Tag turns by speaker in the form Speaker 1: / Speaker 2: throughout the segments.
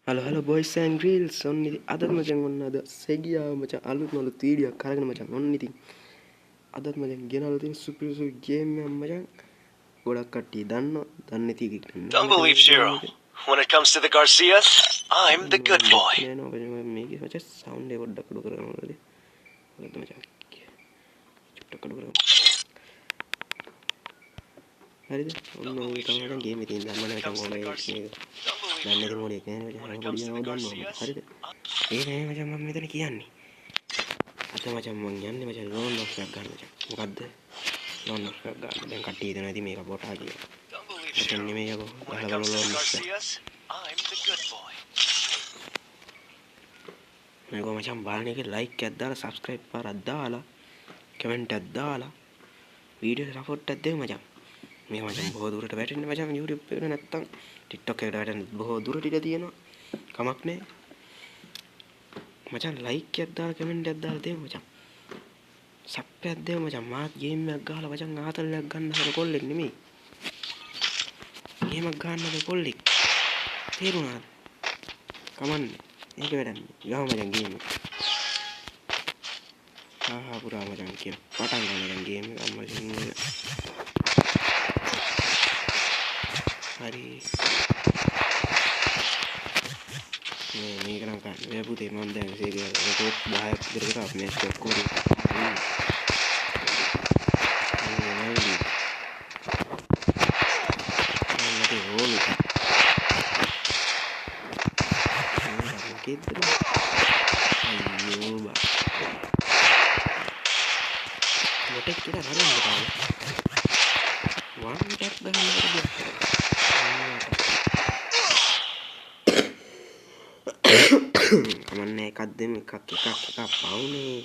Speaker 1: Halo boys and girls on ඉතින් අදත් මචං ඔන්න අද සෙගියා මචං අලුත් නලුත් වීඩියෝ එකක් අරගෙන මචං ඔන්න ඉතින් අදත් මචං ගෙනල්ලා තියෙන සුපිරි ගේම් එකක් මචං ගොඩක් කට්ටිය දන්නවා දන්නේ නැති කෙනෙක්
Speaker 2: Don't believe Shiro. When it comes to the Garcias, I'm the good boy.
Speaker 1: නේනෝ මේකේ මචං සවුන්ඩ් එක පොඩ්ඩක් අඩු කරගන්න ඕනද මොකද මචං චුට්ටක් අඩු කරගන්න හරිද ඔන්න ඔය තමයි මචං ගේම් එකේ තියෙන දන්නේ නැත්නම් ඕනේ මේක දන්නේ නැති මොලේ කියන්නේ මචං පොඩි යනවා දන්නවා හරිද ඒ නේ මචං මම මෙතන කියන්නේ අද මචං මං යන්නේ මචං ලෝන් ඔෆ් එකක් ගන්න මචං මොකද්ද ලෝන් ඔෆ් එකක් ගන්න දැන් කට්ටිය හිතනවා ඉතින් මේක පොටා කියලා මචං නෙමෙයි යකෝ ගහලා බලන්න ලෝන් ඔෆ් එක
Speaker 2: I'm the good boy.
Speaker 1: මේක මචං බලන එකේ ලයික් එකක් දාලා සබ්ස්ක්‍රයිබ් පාරක් දාලා කමෙන්ට් එකක් දාලා වීඩියෝ සපෝට් එකක් දෙන්න මචං මේ මචං බොහෝ දුරට වැටෙන්න මචං YouTube එකට නැත්තම් TikTok එකට වැටෙන්න බොහෝ දුරට ඉඩ තියෙනවා කමක් නෑ මචං ලයික් එකක් දාලා කමෙන්ට් එකක් දාලා දෙන්න මචං සබ් එකක් දෙන්න මචං මාත් ගේම් එකක් ගහලා මචං ආතල්ලයක් ගන්න හදන කොල්ලෙක් නෙමෙයි ගේම් එකක් ගන්න හදන කොල්ලෙක් තේරුණාද කමන්නේ මේක වැඩන්නේ ගහම මචං ගේම් එක පුරා මචං කියන පටන් ගන්න මචං ගේම් එක අම්මා සිංහල හරි මේක නම් ගන්න බෑ පුතේ මම දැන් ඒක රෙකෝඩ් 10ක් විතර කරා මේ ස්ටොප් කරේ මොටෙක් කියලා හරියට බලන්න වන් ටැප් ගන්න කමන්නේ එකක් දෙන්න එකක් පවුනේ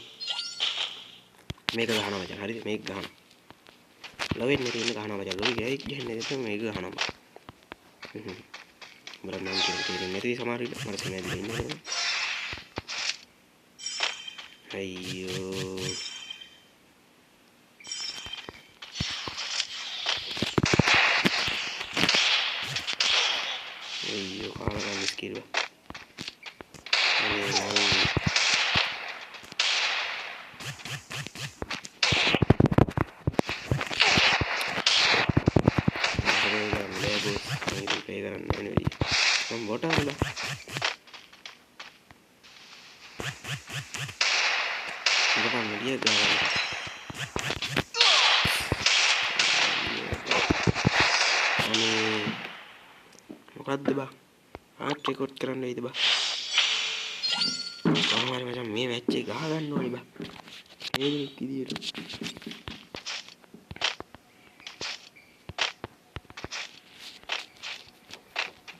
Speaker 1: මේක ගහනවා මචං හරිද මේක ගහනවා ලොවෙන් නේ තියෙන ගහනවා මචං ලොවි ගෑයි ගහන්නේ නැත්නම් මේක ගහනවා මම නම් කියන්නේ නැති සමහර විට මට සමහරවිට ඉන්නේ අයියෝ අයියෝ කාලා මිස් කිරුවා මොකද්ද බා ආට් රෙකෝඩ් කරන්න වෙයිද බා කොහොමද මචං මේ මැච් එක ගහ ගන්න ඕනේ බා මේ දෙනෙක් විදියට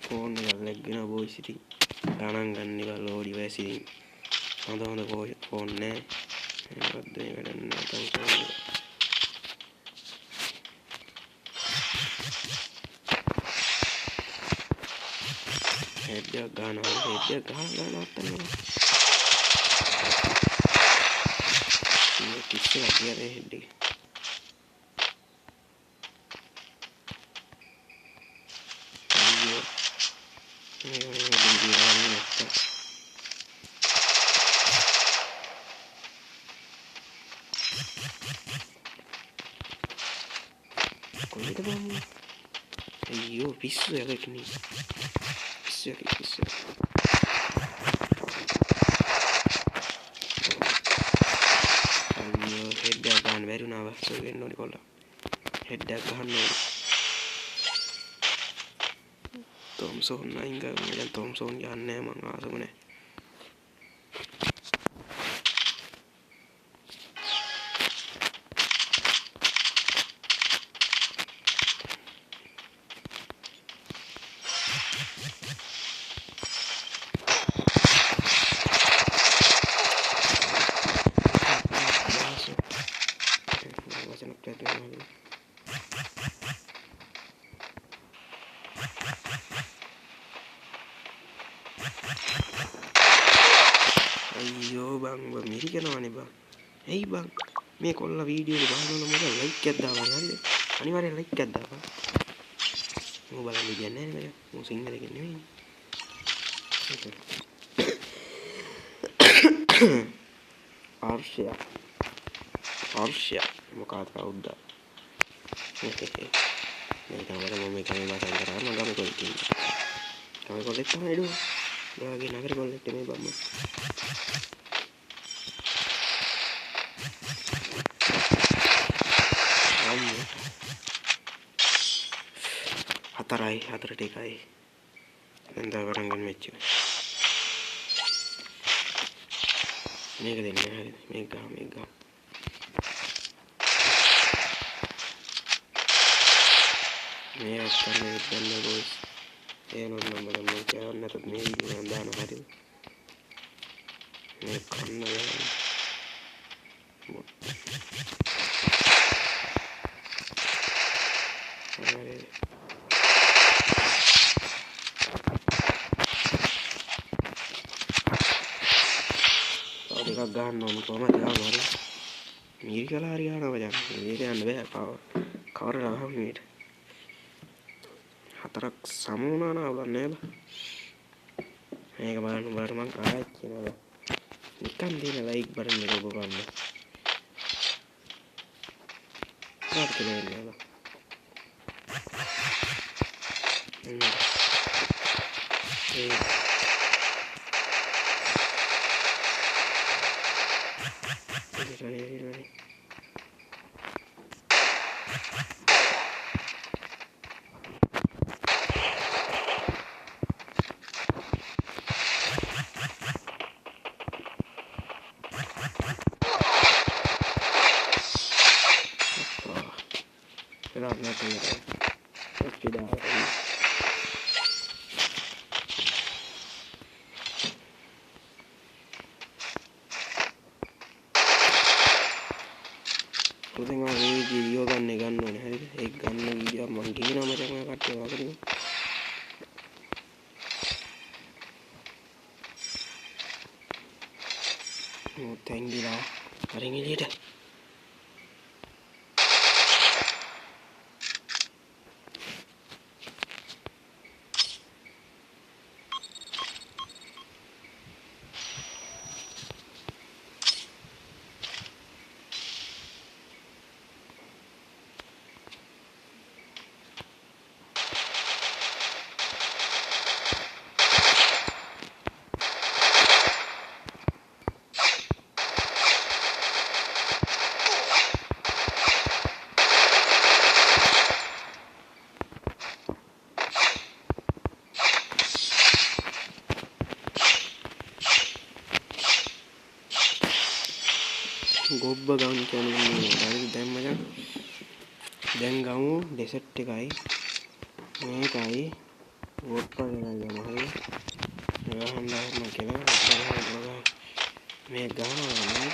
Speaker 1: ෆෝන් එක ලැග්ගෙන බොයිස් ඉතින් ගණන් ගන්න ඉවර ලෝඩ් ඉවස් ඉතින් හොඳ ෆෝන් නෑ මොකද්ද මේ වැඩක් නෑ head එක ගන්නවා head එක ගහලා නවත්තන්න මේ කිස්සලා කියන්නේ head එක අයියෝ මේ දිගියන්නේ නැත්තම් කොහෙද බම්මු අයියෝ පිස්සු එකක් නේ පිස්සු අයියෝ හෙඩ් එක ගන්න බැරි වුණා වස්තු වෙන්න ඕනේ කොල්ලා හෙඩ් එක ගන්න ඕනේ තොම්සෝන් නයින් ගා මම තොම්සෝන් යන්නේ මං ආසම නැහැ අයියෝ බං මිරිකනවනේ බං ඇයි බං මේ කොල්ලා වීඩියෝ එක බලනවනම් මොකද ලයික් එකක් දාපන් හරිද අනිවාර්යෙන් ලයික් එකක් දාපන් මම බලන්න කියන්නේ නැහැ නේද මම සිංහලෙන් නෙමෙයි Arshya මොකක්ද කවුද මේ තමයි මම මේ කමේ බසන් කරා මම ගම කොල්ලෙක් ඉන්නේ ගම කොල්ලෙක් තමයි නේද ඔයාගේ නගර කොල්ලෙක් මේ බම්ම හතරට එකයි දැන් තව පටන් ගන්න මෙච්ච මේක දෙන්න හරිද මේක ගහ මේ අස්තරනේ දෙන්න බොයිස් ඒනොත් නම් මම කියන්න නැතත් මේ වීඩියෝ එක දාන්න හරිද මේ කන්න ගන්න ටිකක් ගන්න ඕන කොහමද යාම හරි මීරි කලා හරි යනවා මචං මේක යන්න බෑ කවර රහම මේට හතරක් සම වුණා නා උලන්නේ නේද මේක බලන්න උඹලට මං ආයෙත් කියනවා නිකන් දෙන ලයික් බටන් එක ඔබ ගන්න කාට කියලා නේද උදේ මම මේ වීඩියෝ ගන්න ඕනේ හරිද ඒක ගන්න වීඩියෝ මම කියනවා මචං ඔය කට්ටිය වගේම තැන්ගිලා හරින් එළියට ගොබ්බ ගන්න කියන්නේ හරි දැන් මචං දැන් ගමු ඩෙසර්ට් එකයි මේකයි වොට්ටා කියලා ගමු හරි ගහන්න කියලා මේ ගහනවා මේ ගන්නවා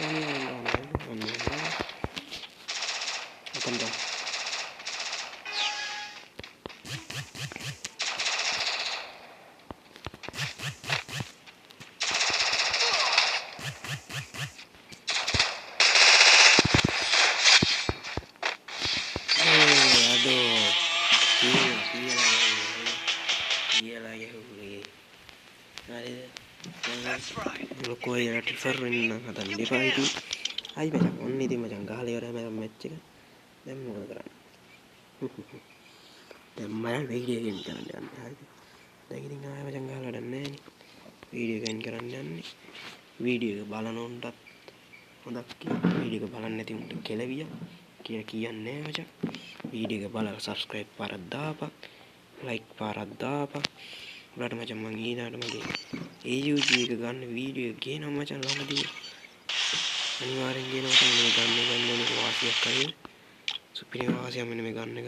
Speaker 1: ලොකෝ අයියා ටිෆර් වෙන්න හදන්න එපා ඉතින් අයි මචං ඔන්න ඉතින් මචං ගහලා ඉවරයි මම මැච් එක දැන් මොකද කරන්නේ දැන් මම වීඩියෝ ගේම් කරන්න යන්නේ හරිද දැන් ඉතින් ආයෙ මචං ගහලා වැඩක් නැහැ නේ වීඩියෝ ගේම් කරන්න යන්නේ වීඩියෝ එක බලන උන්ටත් හොඳක් කියලා වීඩියෝ එක බලන්න නැති උන්ට කෙලවිය කියලා කියන්නේ මචං වීඩියෝ එක බලලා සබ්ස්ක්‍රයිබ් පාරක් දාපන් ලයික් පාරක් දාපන් උඩට මචං මං ඊනාට මගේ AUG එක ගන්න වීඩියෝ එක ගේනවා මචං ළඟදී අනිවාර්යෙන් ගේනවා මචං මේ ගන්න ඕනේ වාසියක් කරේ සුපිරි වාසියක් මෙන්න මේ ගන්න එක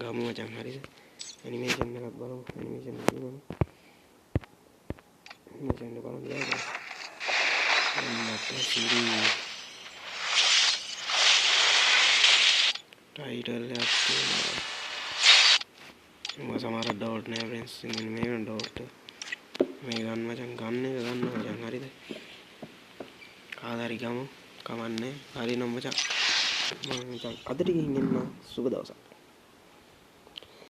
Speaker 1: ගමු මචං හරිද ඇනිමේෂන් එකක් බලමු ඇනිමේෂන් එක බලමු ඇනිමේෂන් එක බලමු මට සිරි टाइटल है बस हमारा डॉट नहीं फ्रेंड्स मेरा डॉट මේ ගන්න මචං ගන්න මචං හරිද ආදාරි ගමු කමන්නේ හරි නම් මචං මම මචං අදට ගිහින් එන්න සුබ දවසක්